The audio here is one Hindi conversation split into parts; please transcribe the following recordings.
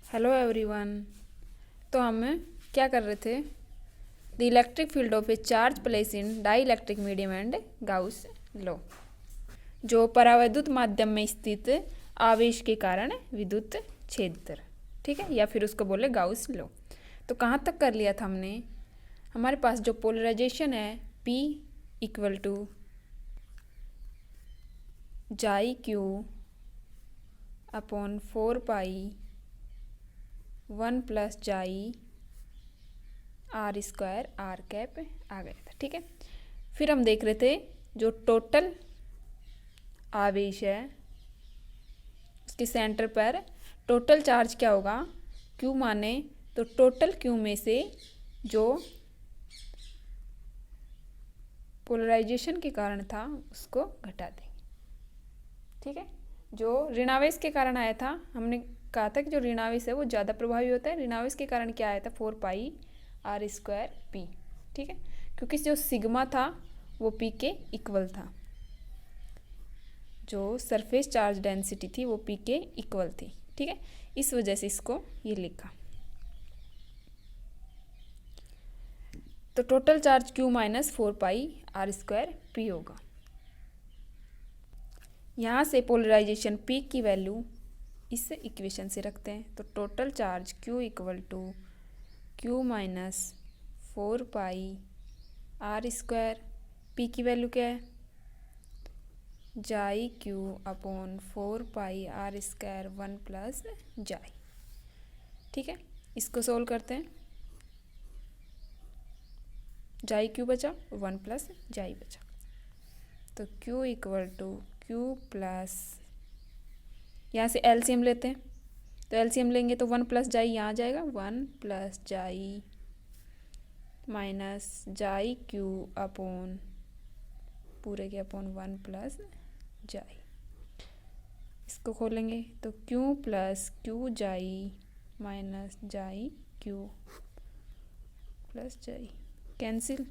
Hello everyone. तो हम क्या कर रहे थे? The electric field of a charge place in dielectric medium and Gauss law, जो परावैद्युत माध्यम में स्थित आवेश के कारण विद्युत क्षेत्र, ठीक है, या फिर उसको बोले गाउस लॉ। तो कहाँ तक कर लिया था हमने? हमारे पास जो पोलराइजेशन है P इक्वल टू जाई क्यू अपॉन 4 पाई 1 + जाई r² r कैप आ गया था, ठीक है। फिर हम देख रहे थे जो टोटल आवेश है उसके सेंटर पर टोटल चार्ज क्या होगा, Q माने तो टोटल Q में से जो पोलराइजेशन के कारण था उसको घटा देंगे, ठीक है। जो ऋणावेश के कारण आया था, हमने कहा था कि जो ऋणावेश है वो ज़्यादा प्रभावी होता है। ऋणावेश के कारण क्या आया था? 4 पाई r²p, ठीक है, क्योंकि जो सिग्मा था वो p के इक्वल था। जो सरफेस चार्ज डेंसिटी थी वो p के इक्वल थी, ठीक है। इस वजह से इसको ये लिखा। तो total charge Q minus 4 pi r²p होगा। यहाँ से पोलराइजेशन P की वैल्यू इस इक्वेशन से रखते हैं। तो total charge Q equal to Q minus 4 pi r², P की वैल्यू क्या है? जाई Q अपॉन 4 पाई r² 1 + जाई, ठीक है। इसको सोल्व करते हैं। जाई Q बचा, 1 + जाई बचा। तो Q equal to Q plus, यहाँ से एलसीएम लेते हैं। तो एलसीएम लेंगे तो 1 + जाई यहाँ आ जाएगा, 1 + जाई माइनस जाई Q अपॉन पूरे के अपॉन 1 + जाई। इसको खोलेंगे तो Q + Q जाई माइनस जाई Q + जाई कैंसिल।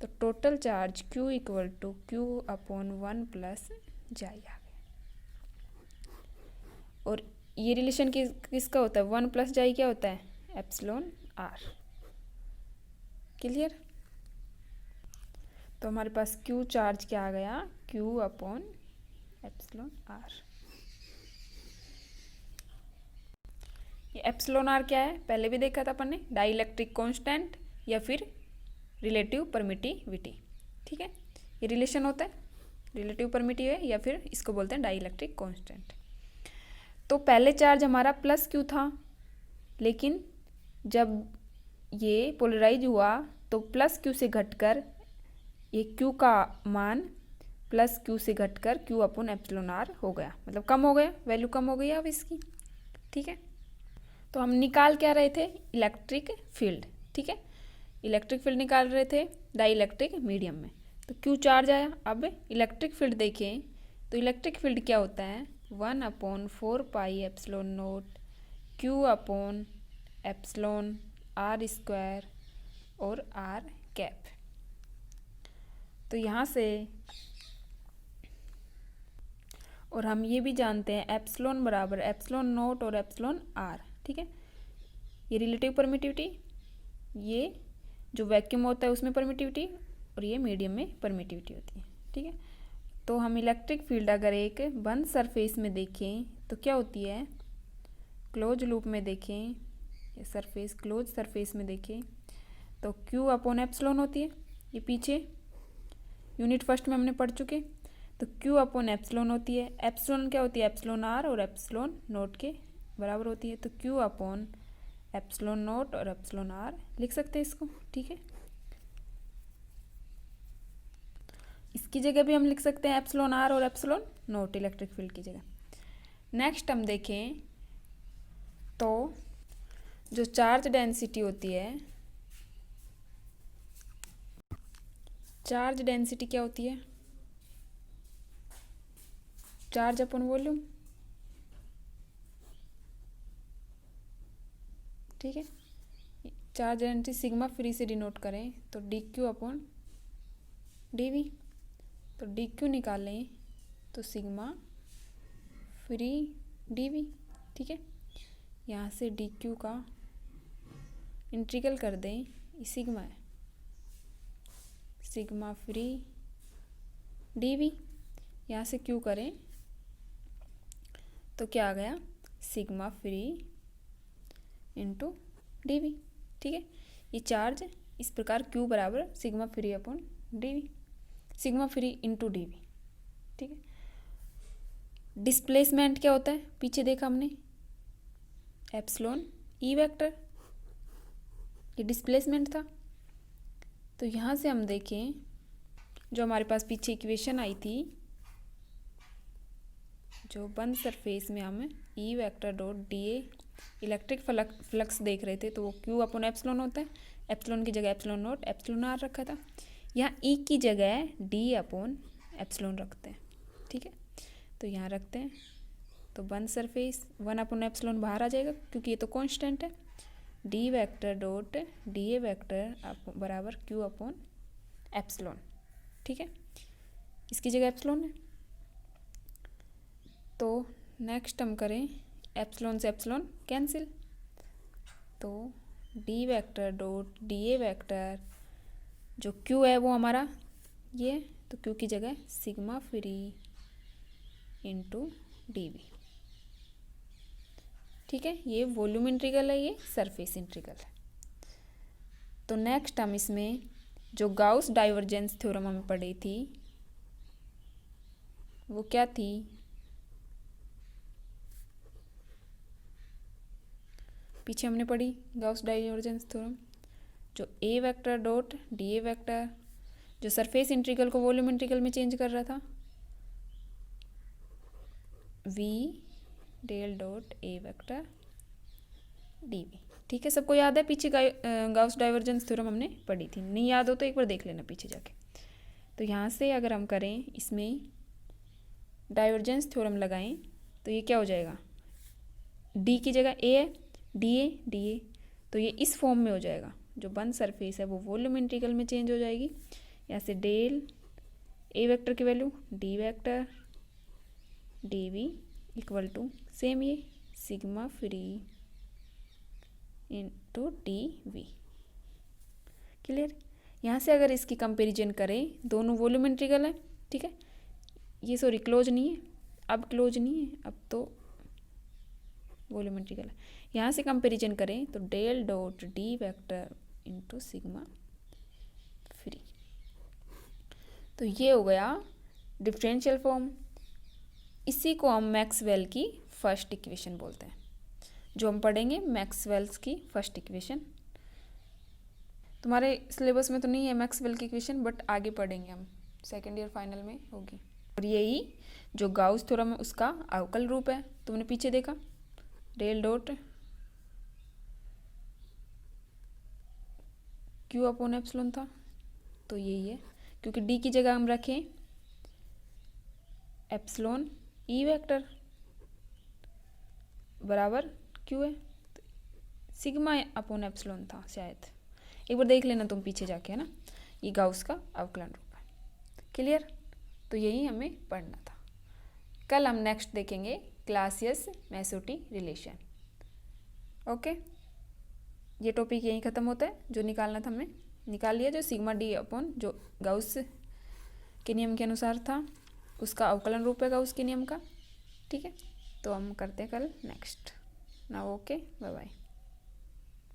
तो total charge Q equal to Q upon 1 + जाई आ गया। और ये रिलेशन किसका होता है? 1 + जाई क्या होता है? Epsilon r। क्लियर? तो हमारे पास Q चार्ज क्या आ गया? Q upon epsilon r। ये एप्सिलॉन r क्या है? पहले भी देखा था अपन ने, डाई इलेक्ट्रिक कांस्टेंट या फिर रिलेटिव परमिटिविटी, ठीक है। ये रिलेशन होता है, रिलेटिव परमिटिव है या फिर इसको बोलते हैं डाई इलेक्ट्रिक कांस्टेंट। तो पहले चार्ज हमारा +Q था, लेकिन जब ये पोलराइज हुआ तो +Q से घटकर ये Q का मान +Q से घटकर Q अपॉन एप्सिलॉन r हो गया, मतलब कम हो गया, वैल्यू कम हो गई अब इसकी, ठीक है। तो हम निकाल क्या रहे थे? इलेक्ट्रिक फील्ड, ठीक है। इलेक्ट्रिक फील्ड निकाल रहे थे डाई इलेक्ट्रिक मीडियम में। तो Q चार्ज आया। अब इलेक्ट्रिक फील्ड देखें तो इलेक्ट्रिक फील्ड क्या होता है? 1/4 pi epsilon note Q upon epsilon r² और r कैप। तो यहाँ से और हम ये भी जानते हैं एप्सिलॉन बराबर एप्सिलॉन नोट और एप्सिलॉन r, ठीक है। ये रिलेटिव परमिटिविटी, ये जो वैक्यूम होता है उसमें परमिटिविटी, और ये मीडियम में परमिटिविटी होती है, ठीक है। तो हम इलेक्ट्रिक फील्ड अगर एक बंद सरफेस में देखें तो क्या होती है? क्लोज लूप में देखें, ये सरफेस क्लोज सरफेस में देखें तो Q अपॉन एप्सिलॉन होती है। ये पीछे यूनिट फर्स्ट में हमने पढ़ चुके। तो Q अपॉन एप्सिलॉन होती है। एप्सिलॉन क्या होती है? एप्सिलॉन r और एप्सिलॉन नोट के बराबर होती है। तो Q अपॉन एप्सिलॉन नोट और एप्सिलॉन r लिख सकते हैं इसको, ठीक है। इसकी जगह भी हम लिख सकते हैं एप्सिलॉन r और एप्सिलॉन नोट इलेक्ट्रिक फील्ड की जगह। नेक्स्ट हम देखें तो जो चार्ज डेंसिटी होती है, चार्ज डेंसिटी क्या होती है? चार्ज अपॉन वॉल्यूम, ठीक है। चार्ज डेंसिटी सिग्मा फ्री से डिनोट करें तो dq अपॉन dv। तो dq निकालें तो सिग्मा फ्री dv, ठीक है। यहाँ से डी क्यू का इंटीग्रल कर दें, ये सिग्मा है, सिग्मा फ्री डी वी। यहाँ से क्यू करें तो क्या आ गया, sigma free into D V. ठीक है, ये चार्ज इस प्रकार क्यू बराबर sigma free upon D V, sigma free into D V. ठीक है, डिस्प्लेसमेंट क्या होता है, पीछे देखा हमने एप्सिलॉन ई वेक्टर, ये डिस्प्लेसमेंट था। तो यहाँ से हम देखें जो हमारे पास पीछे इक्वेशन आई थी, जो बंद सरफेस में हम ई वेक्टर डॉट डी ए इलेक्ट्रिक फ्लक्स देख रहे थे, तो वो क्यू अपॉन एप्सिलॉन होता है, एप्सिलॉन की जगह एप्सिलॉन नॉट एप्सिलॉन आर रखा था। यहाँ ई की जगह डी अपॉन एप्सिलॉन रखते हैं। ठीक है, तो यहाँ रखते हैं, तो बंद सरफेस 1 अपॉन एप्सिलॉन बाहर आ जाएगा क्योंकि ये तो कांस्टेंट है। D vector dot D A vector बराबर क्यू अपॉन एप्सिलॉन। ठीक है, इसकी जगह एप्सिलॉन है। तो नेक्स्ट हम करें एप्सिलॉन से एप्सिलॉन कैंसिल, तो D vector dot D A vector जो क्यू है वो हमारा ये, तो क्यू की जगह sigma free into D V. ठीक है, ये वॉल्यूम इंटीग्रल है, ये सरफेस इंटीग्रल है। तो नेक्स्ट हम इसमें जो गाउस डाइवर्जेंस थ्योरम हमें पढ़ी थी वो क्या थी, पीछे हमने पढ़ी गाउस डाइवर्जेंस थ्योरम, जो A vector dot D A vector जो सरफेस इंटीग्रल को वॉल्यूम इंटीग्रल में चेंज कर रहा था, V del dot A vector D V. ठीक है, सबको याद है, पीछे गाउस डाइवर्जेंस थ्योरम हमने पढ़ी थी, नहीं याद हो तो एक बार देख लेना पीछे जाके। तो यहाँ से अगर हम करें इसमें डाइवर्जेंस थ्योरम लगाएं तो ये क्या हो जाएगा, डी की जगह ए है, डी ए, तो ये इस फॉर्म में हो जाएगा, जो बंद सरफेस है वो वॉल्यूम इंटीग्रल में चेंज हो जाएगी। यहाँ से डेल ए वेक्टर की value D vector D V equal to same ये sigma free into D V. Clear, यहाँ से अगर इसकी कंपैरिजन करें, दोनों वॉल्यूम इंटीग्रल है। ठीक है, ये सॉरी क्लोज नहीं है, अब क्लोज नहीं है, अब तो वॉल्यूम इंटीग्रल है। यहाँ से कंपैरिजन करें तो del dot D vector into sigma free, तो ये हो गया डिफरेंशियल फॉर्म। इसी को हम मैक्सवेल की फर्स्ट इक्वेशन बोलते हैं, जो हम पढ़ेंगे मैक्सवेल्स की फर्स्ट इक्वेशन। तुम्हारे सिलेबस में तो नहीं है मैक्सवेल की इक्वेशन, बट आगे पढ़ेंगे हम, सेकेंड ईयर फाइनल में होगी। और यही जो गाउस थ्योरम है उसका अवकल रूप है, तुमने पीछे देखा del dot Q upon epsilon था, तो यही है, क्योंकि डी की जगह हम रखें एप्सिलॉन ई वेक्टर बराबर क्यू है, तो सिग्मा अपॉन एप्सिलॉन था शायद, एक बार देख लेना तुम पीछे जाके, है ना। ये गाउस का अवकलन रूप है। क्लियर, तो यही हमें पढ़ना था। कल हम नेक्स्ट देखेंगे क्लासियस मेसोटी रिलेशन। ओके, ये टॉपिक यहीं ख़त्म होता है, जो निकालना था हमने निकाल लिया, जो सिग्मा डी अपॉन जो गाउस के नियम के अनुसार था उसका अवकलन रूप है गाउस के नियम का। ठीक है, तो हम करते हैं कल next. Now okay, bye bye.